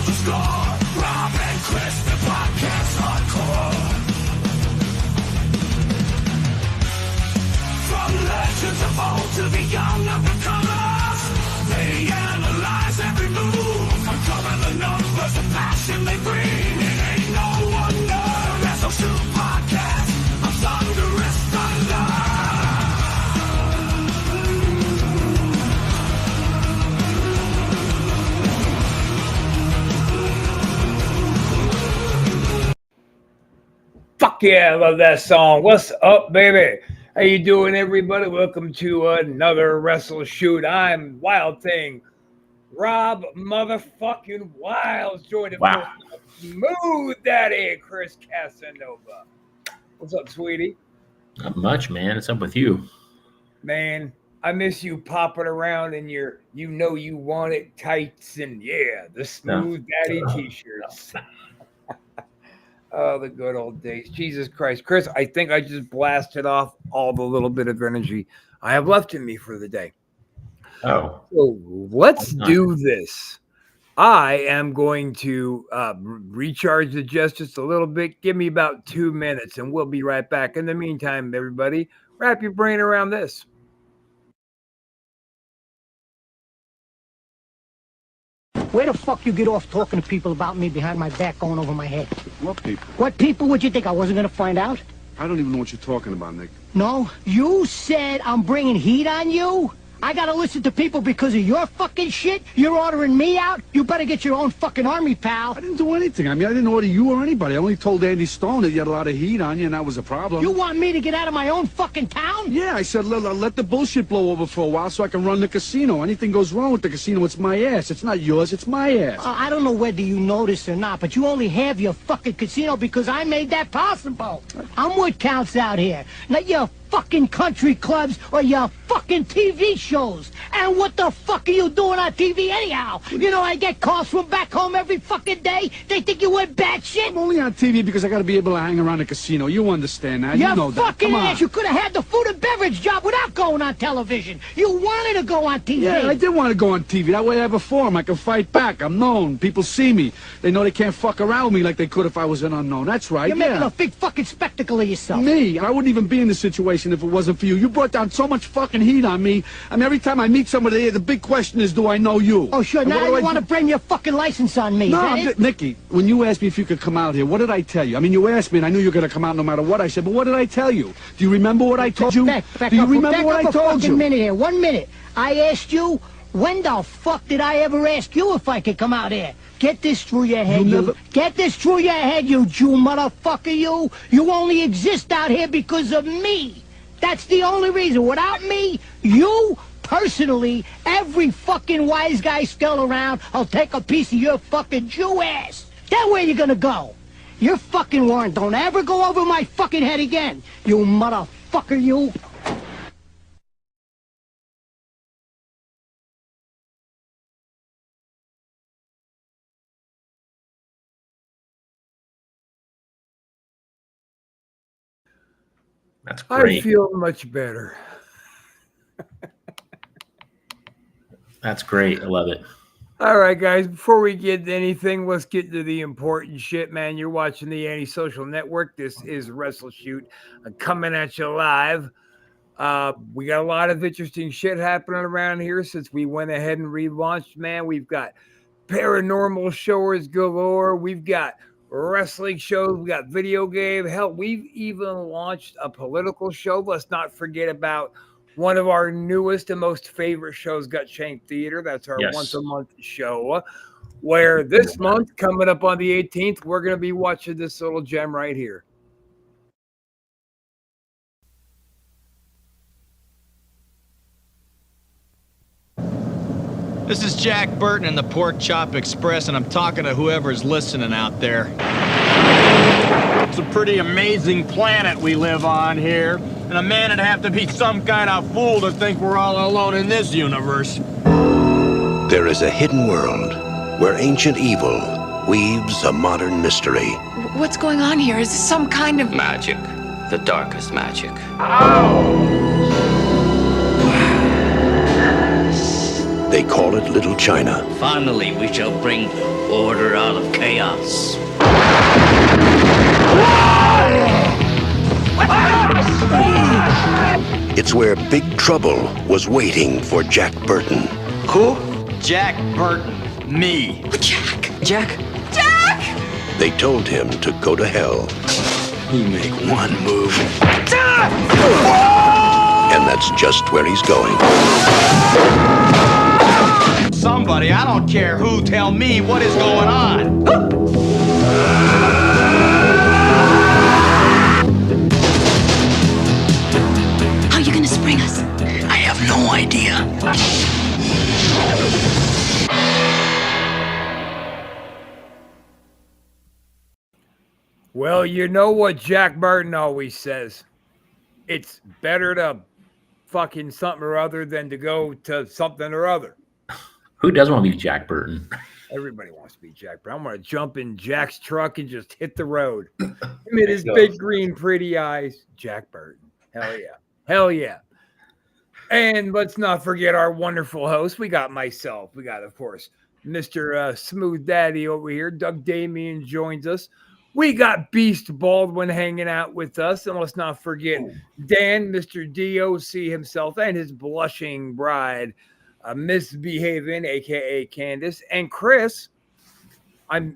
the score. Rob and Chris, the podcast hardcore. From legends of old to the young up-and-comers, they analyze every move, uncovering the numbers, the passion they bring. It ain't no wonder. WrestleShoot podcast, I'm thunderous thunder. Fuck yeah, I love that song. What's up, baby? How you doing, everybody? Welcome to another WrestleShoot. I'm Wild Thing, Rob motherfucking Wiles, joined by Smooth Daddy Chris Casanova. What's up, sweetie? Not much, man. What's up with you? Man, I miss you popping around in your you know you want it tights and yeah, the Smooth Daddy t-shirts. Oh, the good old days. Jesus Christ. Chris, I think I just blasted off all the little bit of energy I have left in me for the day. Oh. So let's do this. I am going to recharge the jets just a little bit. Give me about 2 minutes and we'll be right back. In the meantime, everybody, wrap your brain around this. Where the fuck you get off talking to people about me behind my back going over my head? What people? What people would you think I wasn't gonna find out? I don't even know what you're talking about, Nick. No, you said I'm bringing heat on you? I gotta listen to people because of your fucking shit? You're ordering me out? You better get your own fucking army, pal. I didn't do anything. I mean, I didn't order you or anybody. I only told Andy Stone that you had a lot of heat on you, and that was a problem. You want me to get out of my own fucking town? Yeah, I said let the bullshit blow over for a while so I can run the casino. Anything goes wrong with the casino, it's my ass. It's not yours, it's my ass. I don't know whether you know this or not, but you only have your fucking casino because I made that possible. I'm what counts out here, not your fucking country clubs or your fucking TV shows. And what the fuck are you doing on TV anyhow? You know, I get calls from back home every fucking day. They think you went batshit. I'm only on TV because I gotta be able to hang around the casino. You understand that? You know that. Fucking Come on. ass. You could have had the food and beverage job without going on television. You wanted to go on TV. Yeah, I did want to go on TV. That way I have a forum. I can fight back. I'm known. People see me. They know they can't fuck around with me like they could if I was an unknown. That's right. You're making a big fucking spectacle of yourself. Me? I wouldn't even be in this situation if it wasn't for you. You brought down so much fucking heat on me. I mean, every time I meet somebody, the big question is, do I know you? Oh, sure. Now you want to blame your fucking license on me. No, Nikki, when you asked me if you could come out here, what did I tell you? I mean, you asked me, and I knew you were going to come out no matter what I said, but what did I tell you? Do you remember what I told you? Back do you up, remember what I told you? 1 minute here. 1 minute. I asked you, when the fuck did I ever ask you if I could come out here? Get this through your head, you. Get this through your head, you Jew motherfucker, you. You only exist out here because of me. That's the only reason. Without me, you, personally, every fucking wise guy still around, I'll take a piece of your fucking Jew ass. Then where you gonna go? Your fucking warrant don't ever go over my fucking head again. You motherfucker, you. That's great. I feel much better. That's great. I love it. All right, guys, before we get to anything, let's get to the important shit, man. You're watching the Anti-Social Network. This is WrestleShoot coming at you live. We got a lot of interesting shit happening around here since we went ahead and relaunched, man. We've got paranormal shows galore. We've got wrestling shows. We got video game. Hell, we've even launched a political show. Let's not forget about one of our newest and most favorite shows, Gut Shank Theater. That's our once a month show, where this month, coming up on the 18th, we're going to be watching this little gem right here. This is Jack Burton in the Pork Chop Express, and I'm talking to whoever's listening out there. It's a pretty amazing planet we live on here, and a man would have to be some kind of fool to think we're all alone in this universe. There is a hidden world where ancient evil weaves a modern mystery. What's going on here? Is this some kind of magic? The darkest magic. Ow! They call it Little China. Finally, we shall bring order out of chaos. It's where Big Trouble was waiting for Jack Burton. Who? Jack Burton. Me. Jack! Jack? Jack! They told him to go to hell. You make one move. And that's just where he's going. Somebody, I don't care who, tell me what is going on. How are you gonna spring us? I have no idea. Well, you know what Jack Burton always says. It's better to fucking something or other than to go to something or other. Who doesn't want to be Jack Burton? Everybody wants to be Jack Burton. I'm going to jump in Jack's truck and just hit the road. Him and his big green pretty eyes. Jack Burton. Hell yeah. Hell yeah. And let's not forget our wonderful host. We got myself. We got, of course, Mr. Smooth Daddy over here. Doug Damien joins us. We got Beast Baldwin hanging out with us. And let's not forget Dan, Mr. DOC himself, and his blushing bride, Misbehaving, a.k.a. Candace. And Chris,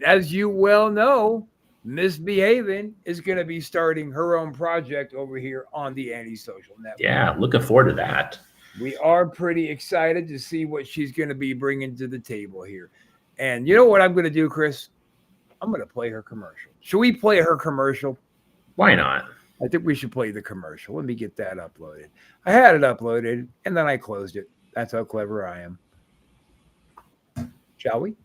as you well know, Misbehaving is going to be starting her own project over here on the Antisocial Network. Yeah, looking forward to that. We are pretty excited to see what she's going to be bringing to the table here. And you know what I'm going to do, Chris? I'm going to play her commercial. Should we play her commercial? Why not? I think we should play the commercial. Let me get that uploaded. I had it uploaded, and then I closed it. That's how clever I am. Shall we?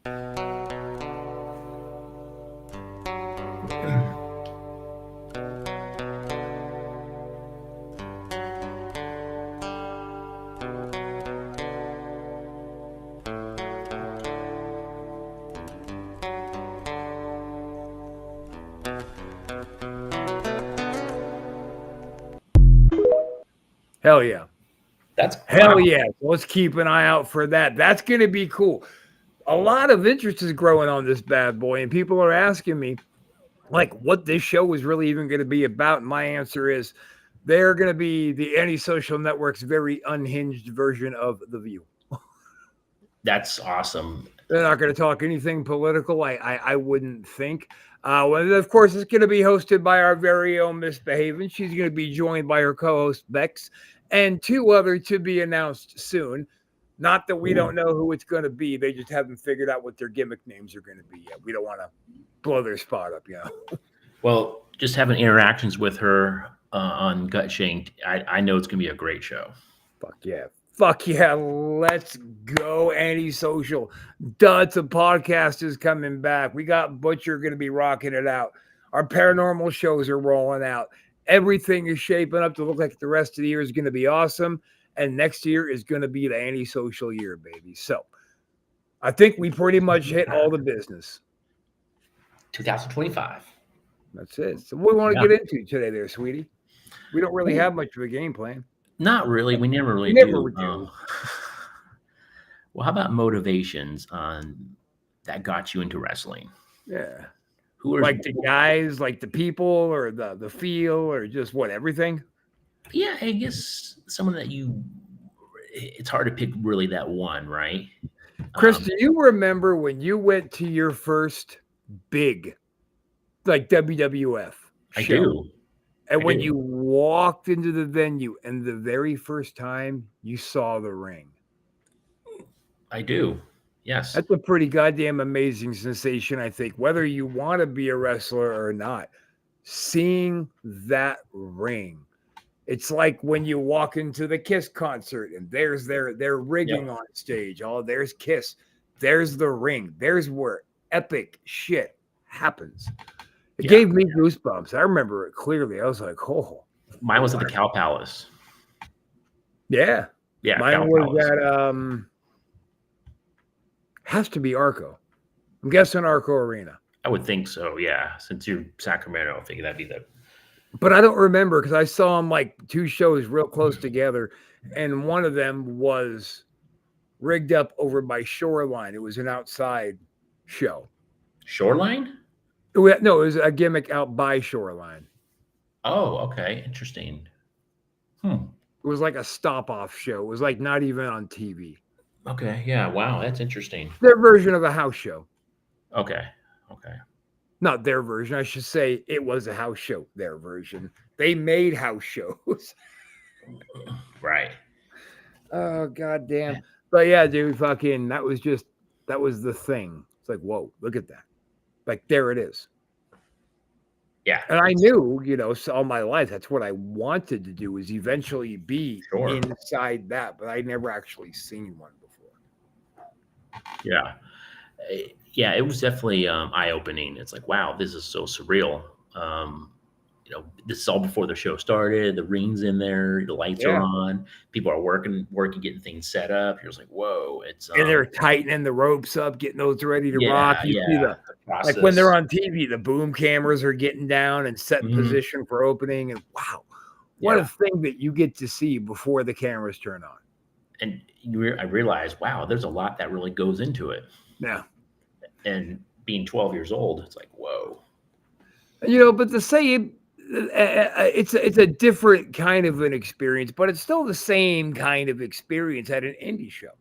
Hell yeah. That's Hell wow. yeah. So let's keep an eye out for that. That's going to be cool. A lot of interest is growing on this bad boy, and people are asking me, like, what this show is really even going to be about. And my answer is they're going to be the Antisocial Network's very unhinged version of The View. That's awesome. They're not going to talk anything political, I wouldn't think. Well, of course, it's going to be hosted by our very own Misbehaving. She's going to be joined by her co-host, Bex, and two other to be announced soon. Not that we don't know who it's going to be. They just haven't figured out what their gimmick names are going to be yet. We don't want to blow their spot up, you know. Well, just having interactions with her on Gut Shanked, I know it's going to be a great show. Fuck yeah. Fuck yeah. Let's go, Antisocial. Duds of podcast is coming back. We got Butcher going to be rocking it out. Our paranormal shows are rolling out. Everything is shaping up to look like the rest of the year is going to be awesome. And next year is going to be the Antisocial year, baby. So I think we pretty much hit all the business. 2025. That's it. So what do we want to get into today there, sweetie? We don't really have much of a game plan. Not really. We never really Never do. do. Well, how about motivations that got you into wrestling? Yeah. Who are Like the guys, like the people, or the feel, or just what, everything? Yeah, I guess someone that it's hard to pick really that one, right? Chris, do you remember when you went to your first big, like WWF I show? do. And I when do. you walked into the venue and the very first time you saw the ring? I do. Yes. That's a pretty goddamn amazing sensation, I think, whether you want to be a wrestler or not. Seeing that ring. It's like when you walk into the Kiss concert and there's their rigging on stage. Oh, there's Kiss. There's the ring. There's where epic shit happens. It gave me goosebumps. I remember it clearly. I was like, oh. Mine was at the Cow Palace. Yeah. Yeah. Mine Cow was Palace. at has to be Arco. I'm guessing Arco Arena. I would think so, yeah. Since you're Sacramento, I think that'd be the. But I don't remember because I saw them like two shows real close together, and one of them was rigged up over by Shoreline. It was an outside show. Shoreline? No, it was a gimmick out by Shoreline. Oh, okay. Interesting. It was like a stop-off show. It was like not even on TV. Okay. Yeah. Wow. That's interesting. Their version of a house show. Okay. Okay. Not their version. I should say it was a house show. Their version. They made house shows. Right. Oh, goddamn. But yeah, dude, fucking, that was the thing. It's like, whoa, look at that. Like, there it is. Yeah. And I knew, all my life, that's what I wanted to do, is eventually be inside that, but I never actually seen one before. Yeah. Yeah, it was definitely eye-opening. It's like, wow, this is so surreal. This is all before the show started. The ring's in there, the lights are on, people are working, getting things set up. You're just like, whoa, it's and they're tightening the ropes up, getting those ready to rock. You see the like when they're on TV, the boom cameras are getting down and set in position for opening. And wow, what a thing that you get to see before the cameras turn on. And I realized, wow, there's a lot that really goes into it. Yeah. And being 12 years old, it's like, whoa. But to say it's a different kind of an experience, but it's still the same kind of experience at an indie show.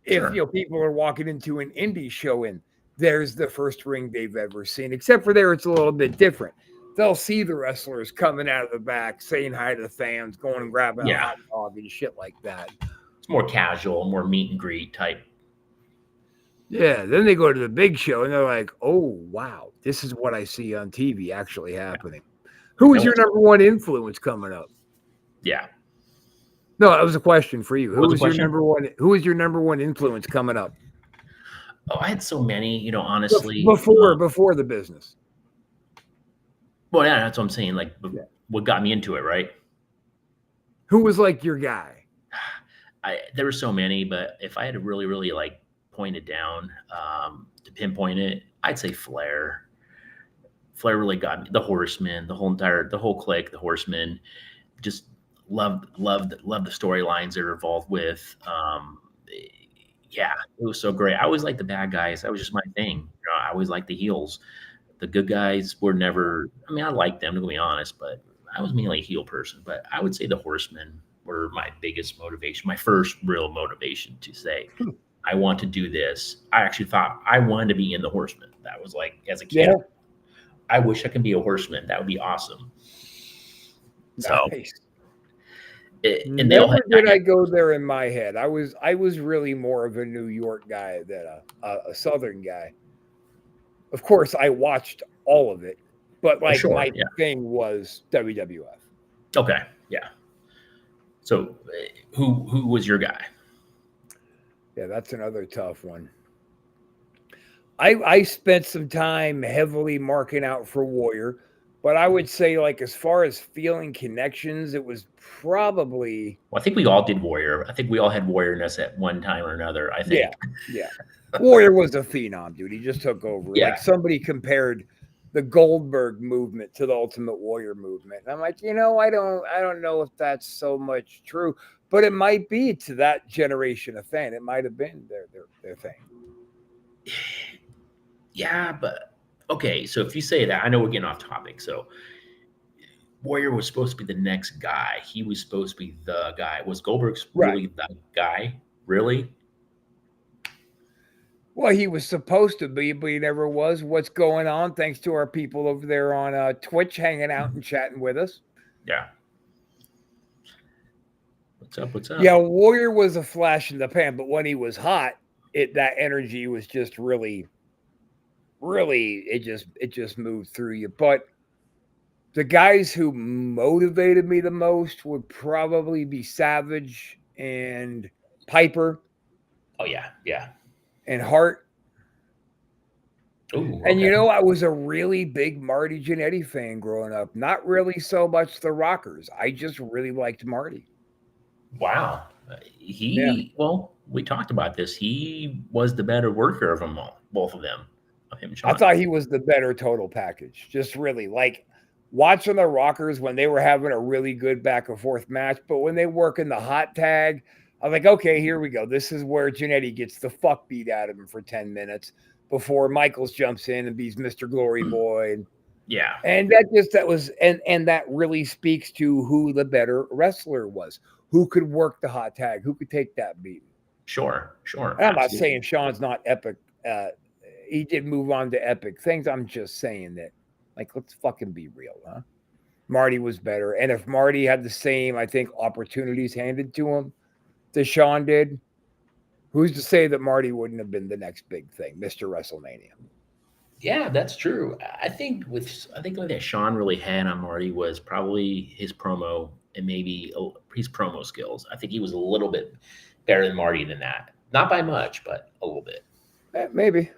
If people are walking into an indie show and there's the first ring they've ever seen, except for there, it's a little bit different. They'll see the wrestlers coming out of the back, saying hi to the fans, going and grabbing a hot dog and shit like that. It's more casual, more meet and greet type. Yeah, then they go to the big show and they're like, oh, wow, this is what I see on TV actually happening. Who is your number one influence coming up? Yeah. No, that was a question for you. Who is your number one influence coming up? Oh, I had so many, honestly. Before the business. Well, yeah, that's what I'm saying. Like, what got me into it, right? Who was like your guy? There were so many, but if I had to really, really like point it down, to pinpoint it, I'd say Flair. Flair really got me. The Horsemen, the whole clique, the Horsemen, just loved the storylines they're involved with. Yeah, it was so great. I always liked the bad guys. That was just my thing. I always liked the heels. The good guys were never. I mean, I liked them, to be honest, but I was mainly a heel person. But I would say the Horsemen were my biggest motivation, my first real motivation to say, I want to do this. I actually thought I wanted to be in the Horsemen. That was like, as a kid, I wish I could be a Horseman. That would be awesome. So, nice. And never did I go there in my head. I was really more of a New York guy than a Southern guy. Of course, I watched all of it, but my thing was WWF. Okay, yeah. So, who was your guy? Yeah, that's another tough one. I spent some time heavily marking out for Warrior, but I would say, like, as far as feeling connections, it was probably. Well, I think we all did Warrior. I think we all had Warriorness at one time or another. I think. Yeah. Warrior was a phenom, dude. He just took over. Yeah. Like, somebody compared the Goldberg movement to the Ultimate Warrior movement, and I'm like, I don't know if that's so much true, but it might be to that generation of fan. It might have been their thing. Yeah, but okay. So if you say that, I know we're getting off topic. So Warrior was supposed to be the next guy. He was supposed to be the guy. Was Goldberg really the guy? Really? Well, he was supposed to be, but he never was. What's going on? Thanks to our people over there on Twitch hanging out and chatting with us. Yeah. What's up? Yeah, Warrior was a flash in the pan, but when he was hot, that energy was just really, it just moved through you. But the guys who motivated me the most would probably be Savage and Piper. Oh, yeah. And Hart. Ooh, and I was a really big Marty Jannetty fan growing up. Not really so much the Rockers. I just really liked Marty. Wow. Well, we talked about this. He was the better worker of them all, both of them. Him and Shawn. I thought he was the better total package. Just really like watching the Rockers when they were having a really good back and forth match, but when they work in the hot tag, I was like, okay, here we go. This is where Jannetty gets the fuck beat out of him for 10 minutes before Michaels jumps in and beats Mr. Glory Boy. And that really speaks to who the better wrestler was, who could work the hot tag, who could take that beat. Sure. And I'm not saying Sean's not epic. He did move on to epic things. I'm just saying that, like, let's fucking be real, huh? Marty was better. And if Marty had the same, I think, opportunities handed to him that Sean did, who's to say that Marty wouldn't have been the next big thing, Mr. WrestleMania? Yeah, that's true. I think the only thing that Sean really had on Marty was probably his promo and maybe his promo skills. I think he was a little bit better than Marty than that. Not by much, but a little bit. Maybe.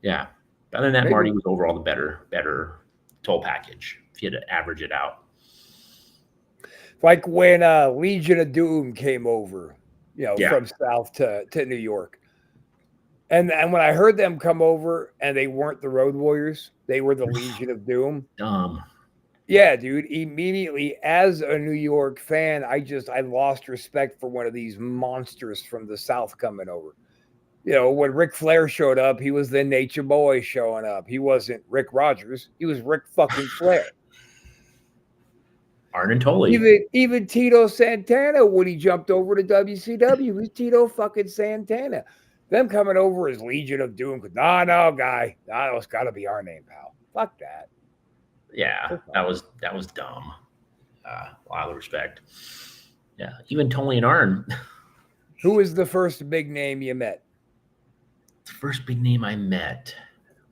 Yeah. Other than that, maybe. Marty was overall the better toll package, if you had to average it out. Like when Legion of Doom came over, from South to New York. And when I heard them come over and they weren't the Road Warriors, they were the Legion of Doom. Dumb. Yeah, dude. Immediately, as a New York fan, I lost respect for one of these monsters from the South coming over. When Ric Flair showed up, he was the Nature Boy showing up. He wasn't Rick Rogers. He was Ric fucking Flair. Arn Tully. Even Tito Santana, when he jumped over to WCW, was Tito fucking Santana. Them coming over as Legion of Doom. No, guy. No, it's got to be our name, pal. Fuck that. Yeah, that was dumb. A lot of respect. Yeah, even Tully and Arn. Who was the first big name you met? The first big name I met.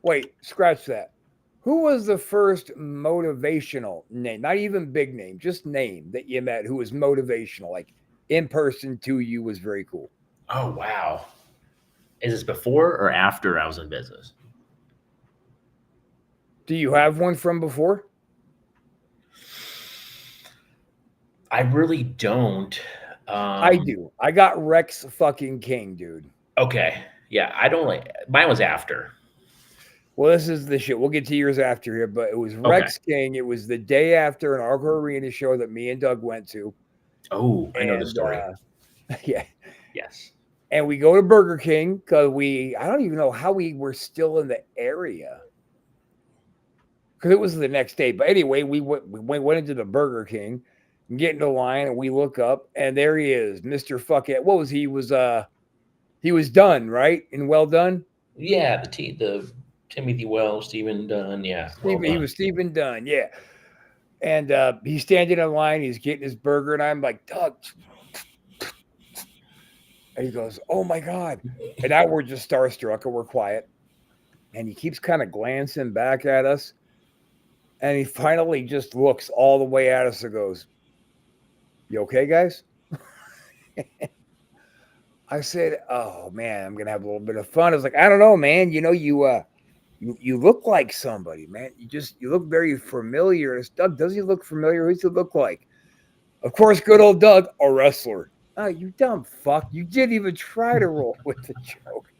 Wait, scratch that. Who was the first motivational name? Not even big name, just name that you met who was motivational, like in person to you was very cool. Oh, wow. Is this before or after I was in business? Do you have one from before? I really don't. I do. I got Rex fucking King, dude. Okay. Yeah, I don't like. Mine was after. Well, this is the shit. We'll get to yours after here, but it was Rex King. It was the day after an Arco Arena show that me and Doug went to. Oh, I know the story. Yeah. Yes. And we go to Burger King because I don't even know how we were still in the area. Because it was the next day. But anyway, we went into the Burger King and get in the line, and we look up, and there he is, Mr. Fuckhead. What was he? He was done, right? And well done? Yeah, the Timothy Wells, Stephen Dunn, yeah. He was Stephen Dunn, yeah. And he's standing in line, he's getting his burger, and I'm like, Doug. And he goes, oh my God. And now we're just starstruck and we're quiet. And he keeps kind of glancing back at us. And he finally just looks all the way at us and goes, you okay, guys? I said, oh man, I'm going to have a little bit of fun. I was like, I don't know, man. You look like somebody, man. You look very familiar. Doug, does he look familiar? Who does he look like? Of course, good old Doug, a wrestler. Oh, you dumb fuck. You didn't even try to roll with the joke.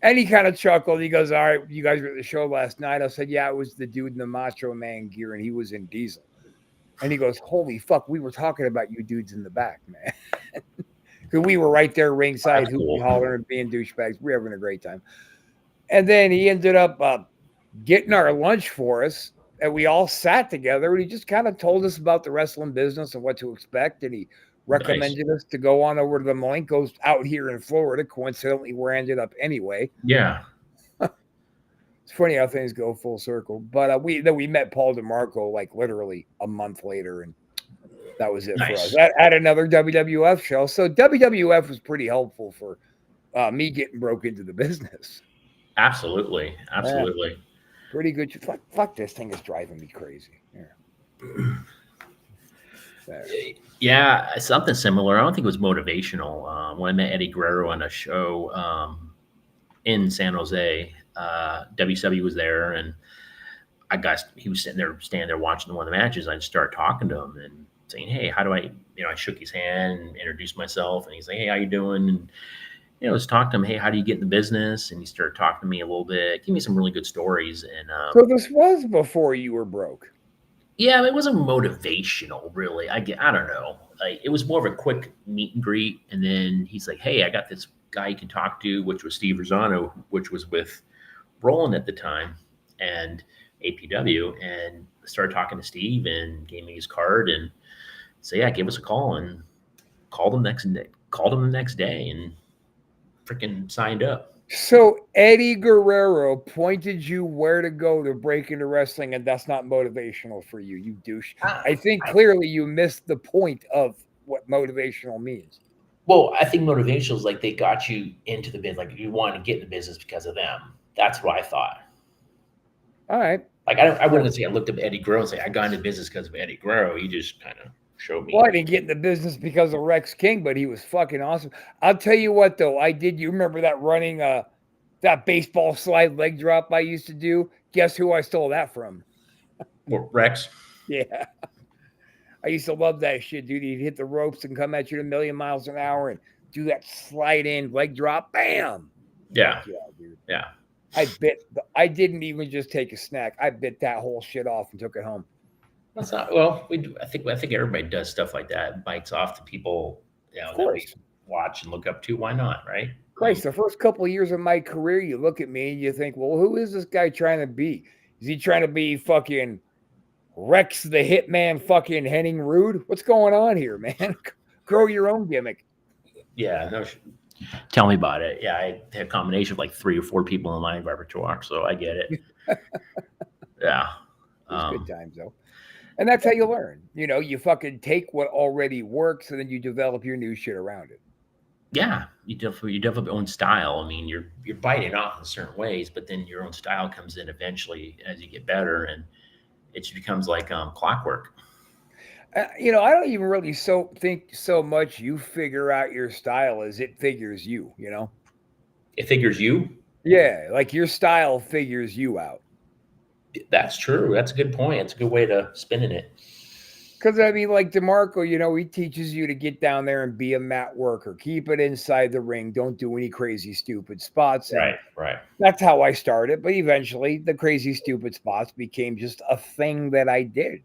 And he kind of chuckled. He goes, all right, you guys were at the show last night. I said, yeah, it was the dude in the Macho Man gear, and he was in Diesel. And he goes, holy fuck, we were talking about you dudes in the back, man. Because we were right there ringside, hooting, hollering, and being douchebags. We were having a great time. And then he ended up getting our lunch for us, and we all sat together, and he just kind of told us about the wrestling business and what to expect, and he recommended us to go on over to the Malenkos out here in Florida. Coincidentally, we ended up anyway. Yeah. It's funny how things go full circle. But we met Paul DeMarco like literally a month later, and that was it for us. At another WWF show. So WWF was pretty helpful for me getting broke into the business. Absolutely. Absolutely. Pretty good. Fuck, this thing is driving me crazy. Yeah, something similar. I don't think it was motivational. When I met Eddie Guerrero on a show in San Jose, WCW was there, and he was standing there watching one of the matches. I just started talking to him and saying, hey, how do I shook his hand and introduced myself, and he's like, hey, how you doing? And just talk to him, hey, how do you get in the business? And he started talking to me a little bit, give me some really good stories. And so this was before you were broke. Yeah, it wasn't motivational, really. I don't know. like, it was more of a quick meet and greet. And then he's like, hey, I got this guy you can talk to, which was Steve Rosano, which was with Roland at the time and APW. And started talking to Steve and gave me his card and said, yeah, give us a call, and called him the next day and freaking signed up. So Eddie Guerrero pointed you where to go to break into wrestling, and that's not motivational for you, you douche. I think clearly you missed the point of what motivational means. Well, I think motivational is like they got you into the business, like you wanted to get in the business because of them. That's what I thought. All right. Like I wouldn't say I looked up Eddie Guerrero and say I got into business because of Eddie Guerrero. He just kind of showed me. Well, I didn't get into business because of Rex King, but he was fucking awesome. I'll tell you what, though, I did. You remember that running, that baseball slide leg drop I used to do? Guess who I stole that from? Rex. Yeah. I used to love that shit, dude. He'd hit the ropes and come at you at 1,000,000 miles an hour and do that slide in leg drop. Bam. Yeah. Yeah, dude. Yeah. I didn't even just take a snack. I bit that whole shit off and took it home. That's not well. We do. I think everybody does stuff like that. Bites off to people, that we watch and look up to. Why not, right? Christ, the first couple of years of my career, you look at me and you think, well, who is this guy trying to be? Is he trying to be fucking Rex the Hitman fucking Henning Rude? What's going on here, man? Grow your own gimmick. Yeah, no. Tell me about it. Yeah, I had a combination of like 3 or 4 people in my repertoire, so I get it. Yeah. Good times, though. And that's how you learn. You know, you fucking take what already works and then you develop your new shit around it. Yeah, you develop your own style. I mean, you're biting off in certain ways, but then your own style comes in eventually as you get better, and it just becomes like clockwork. You know, I don't even really think so much you figure out your style as it figures you, you know? It figures you? Yeah, like your style figures you out. That's true. That's a good point. It's a good way to spin it. Because, I mean, like DeMarco, you know, he teaches you to get down there and be a mat worker. Keep it inside the ring. Don't do any crazy, stupid spots. And right. That's how I started. But eventually, the crazy, stupid spots became just a thing that I did.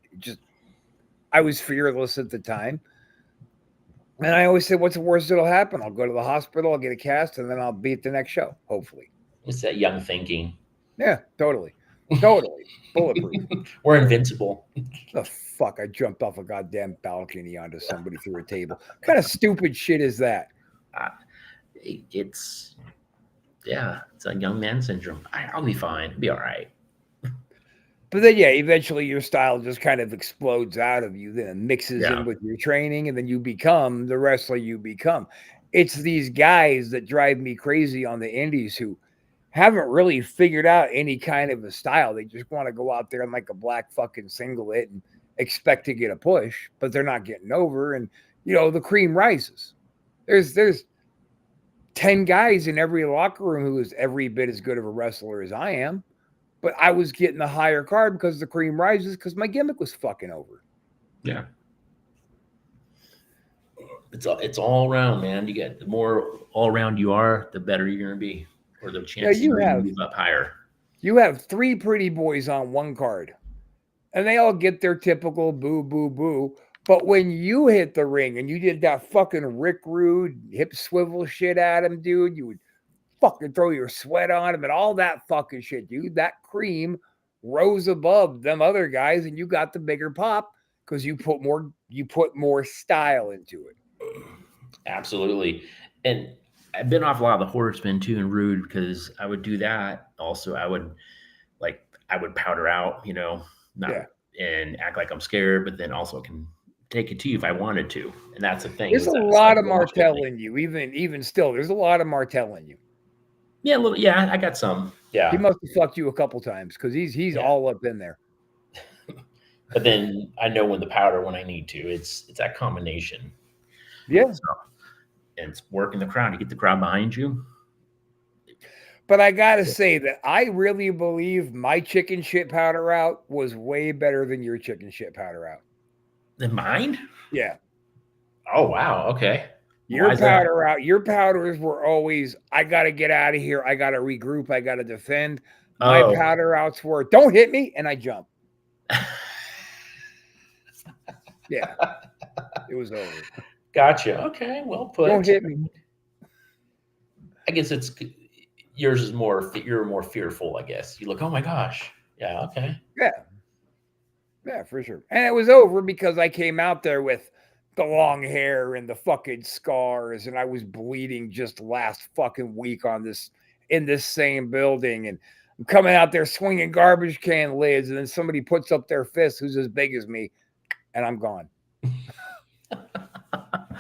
I was fearless at the time. And I always said, what's the worst that'll happen? I'll go to the hospital, I'll get a cast, and then I'll be at the next show, hopefully. It's that young thinking. Yeah, totally. Totally. Bulletproof. We're invincible. The fuck? I jumped off a goddamn balcony onto somebody through a table. What kind of stupid shit is that? It's a young man syndrome. I'll be fine. It'll be all right. But then, yeah, eventually your style just kind of explodes out of you, then mixes in with your training, and then you become the wrestler you become. It's these guys that drive me crazy on the indies who haven't really figured out any kind of a style. They just want to go out there in like a black fucking singlet and expect to get a push, but they're not getting over. And, you know, the cream rises. There's 10 guys in every locker room who is every bit as good of a wrestler as I am. But I was getting the higher card because the cream rises because my gimmick was fucking over. Yeah. It's all around, man. You get the more all around you are, the better you're gonna be, or the chance you move up higher. You have 3 pretty boys on one card, and they all get their typical boo, boo, boo. But when you hit the ring and you did that fucking Rick Rude hip swivel shit at him, dude, you would fucking throw your sweat on him and all that fucking shit, dude. That cream rose above them other guys, and you got the bigger pop because you put more style into it. Absolutely. And I've been off a lot of the horsemen too and Rude because I would do that. Also, I would powder out, you know, and act like I'm scared, but then also can take it to you if I wanted to. And that's the thing. There's a lot of Martel in you, even still. There's a lot of Martel in you. Yeah, a little. Yeah, I got some. Yeah, he must have fucked you a couple times because he's all up in there. But then I know when I need to. It's that combination. Yeah, and it's working the crowd. You get the crowd behind you. But I gotta say that I really believe my chicken shit powder out was way better than your chicken shit powder out. Than mine? Yeah. Oh wow. Okay. Your powder out. Your powders were always, I got to get out of here. I got to regroup. I got to defend. My powder outs were, don't hit me, and I jump. Yeah. It was over. Gotcha. Okay, well put. Don't hit me. I guess it's yours is more. You're more fearful. I guess you look. Oh my gosh. Yeah. Okay. Yeah. Yeah, for sure. And it was over because I came out there with the long hair and the fucking scars, and I was bleeding just last fucking week in this same building, and I'm coming out there swinging garbage can lids, and then somebody puts up their fist who's as big as me, and I'm gone.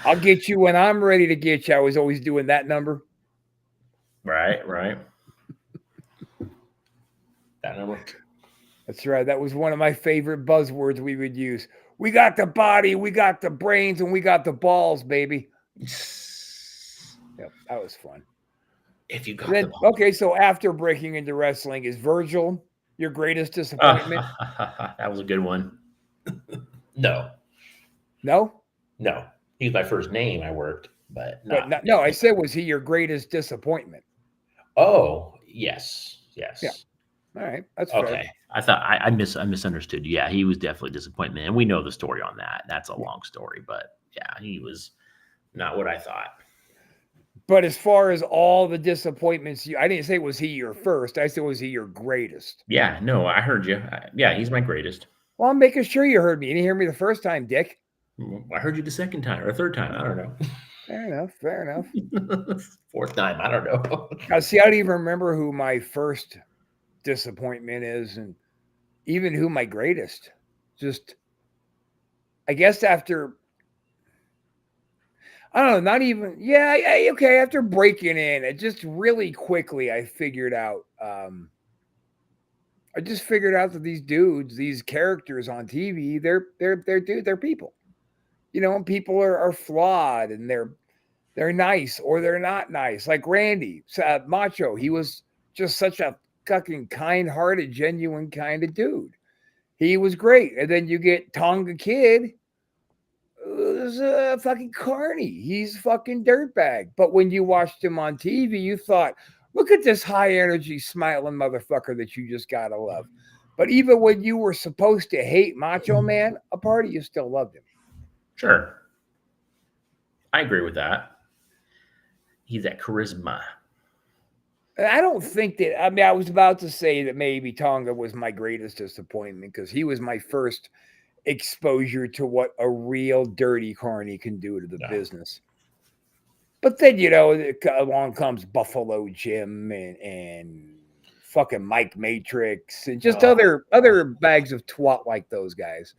I'll get you when I'm ready to get you. I was always doing that number. Right. That number. That's right. That was one of my favorite buzzwords we would use. We got the body, we got the brains, and we got the balls, baby. Yep, that was fun. If you got Then, okay, so after breaking into wrestling, is Virgil your greatest disappointment? That was a good one. No. He's my first name. I worked, but no. I said, was he your greatest disappointment? Oh, yes. Yeah. All right, that's okay. Fair. I thought I misunderstood. Yeah, he was definitely disappointment, and we know the story on that. That's a long story, but yeah, he was not what I thought. But as far as all the disappointments, I didn't say was he your first. I said was he your greatest? Yeah, no, I heard you. Yeah, he's my greatest. Well, I'm making sure you heard me. You didn't hear me the first time, Dick. I heard you the second time or third time. I don't know. Fair enough. Fourth time, I don't know. Now, see, I don't even remember who my first disappointment is, and even who my greatest. Just, I guess after, I don't know, not even, okay, after breaking in, it just really quickly I figured out, that these dudes, these characters on TV, they're people. You know, and people are flawed, and they're nice or they're not nice. Like Randy Macho, he was just such a fucking kind-hearted, genuine kind of dude. He was great. And then you get Tonga Kid, who's a fucking carny. He's a fucking dirtbag. But when you watched him on TV, you thought, look at this high-energy, smiling motherfucker that you just gotta love. But even when you were supposed to hate Macho Man, a part of you still loved him. Sure. I agree with that. He's that charisma. I don't think that, I mean, I was about to say that maybe Tonga was my greatest disappointment because he was my first exposure to what a real dirty carny can do to the business. But then, you know, along comes Buffalo Jim and fucking Mike Matrix and just other bags of twat like those guys.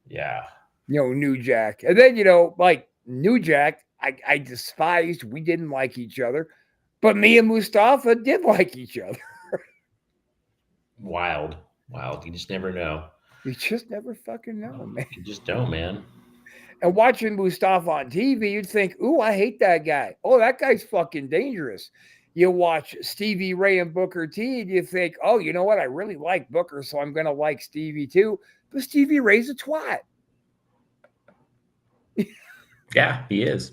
Yeah. You know, New Jack. And then, you know, like New Jack, I despised. We didn't like each other. But me and Mustafa did like each other. Wild. You just never know. You just never fucking know, man. You just don't, man. And watching Mustafa on TV, you'd think, ooh, I hate that guy. Oh, that guy's fucking dangerous. You watch Stevie Ray and Booker T, and you think, oh, you know what? I really like Booker, so I'm going to like Stevie too. But Stevie Ray's a twat. Yeah, he is.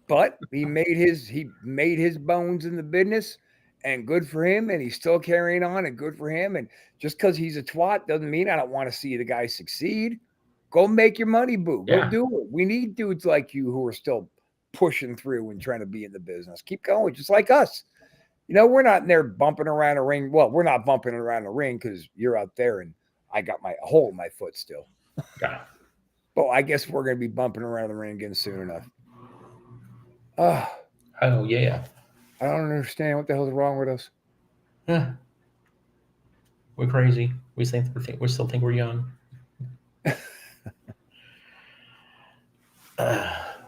But he made his bones in the business, and good for him, and he's still carrying on, and good for him. And just because he's a twat doesn't mean I don't want to see the guy succeed. Go make your money, boo. Go do it. We need dudes like you who are still pushing through and trying to be in the business. Keep going, just like us. You know, we're not in there bumping around a ring. Well, we're not bumping around the ring because you're out there, and I got my hole in my foot still. Yeah. Well, I guess we're going to be bumping around the ring again soon enough. Oh, yeah. I don't understand what the hell's wrong with us. Yeah. We're crazy. We still think we're young.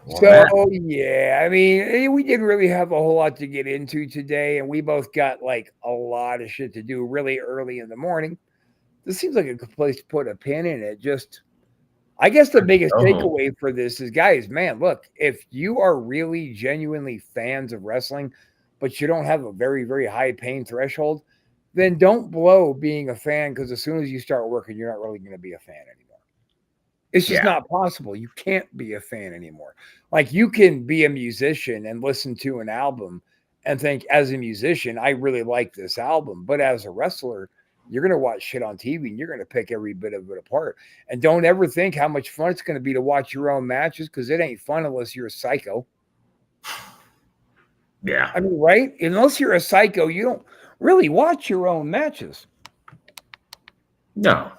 Yeah, I mean, we didn't really have a whole lot to get into today, and we both got like a lot of shit to do really early in the morning. This seems like a good place to put a pin in it. Just, I guess the biggest takeaway for this is, guys, man, look, if you are really genuinely fans of wrestling, but you don't have a very, very high pain threshold, then don't blow being a fan, because as soon as you start working, you're not really going to be a fan anymore. It's just not possible. You can't be a fan anymore. Like, you can be a musician and listen to an album and think, as a musician, I really like this album. But as a wrestler, You're going to watch shit on TV and you're going to pick every bit of it apart. And don't ever think how much fun it's going to be to watch your own matches, because it ain't fun unless you're a psycho. Yeah. I mean, right? Unless you're a psycho, you don't really watch your own matches. No.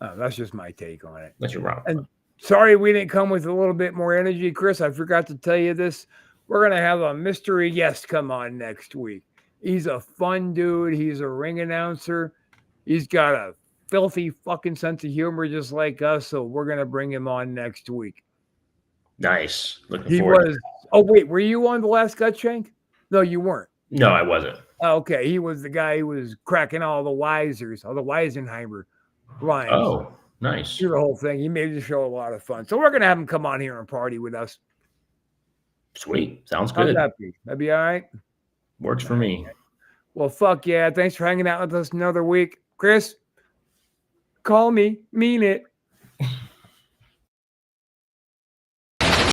Oh, that's just my take on it. That's your wrong. And sorry we didn't come with a little bit more energy, Chris. I forgot to tell you this. We're going to have a mystery guest come on next week. He's a fun dude. He's a ring announcer. He's got a filthy fucking sense of humor just like us. So we're going to bring him on next week. Nice. Looking He forward. was. Oh, wait. Were you on the last Gut Shank? No, you weren't. No, I wasn't. Oh, okay. He was the guy who was cracking all the Weisers, all the Weisenheimer lines. Oh, nice. Through the whole thing. He made the show a lot of fun. So we're going to have him come on here and party with us. Sweet. Sounds How's good. that be? That'd be all right? Works for me. Well, fuck yeah. Thanks for hanging out with us another week. Chris, call me. Mean it.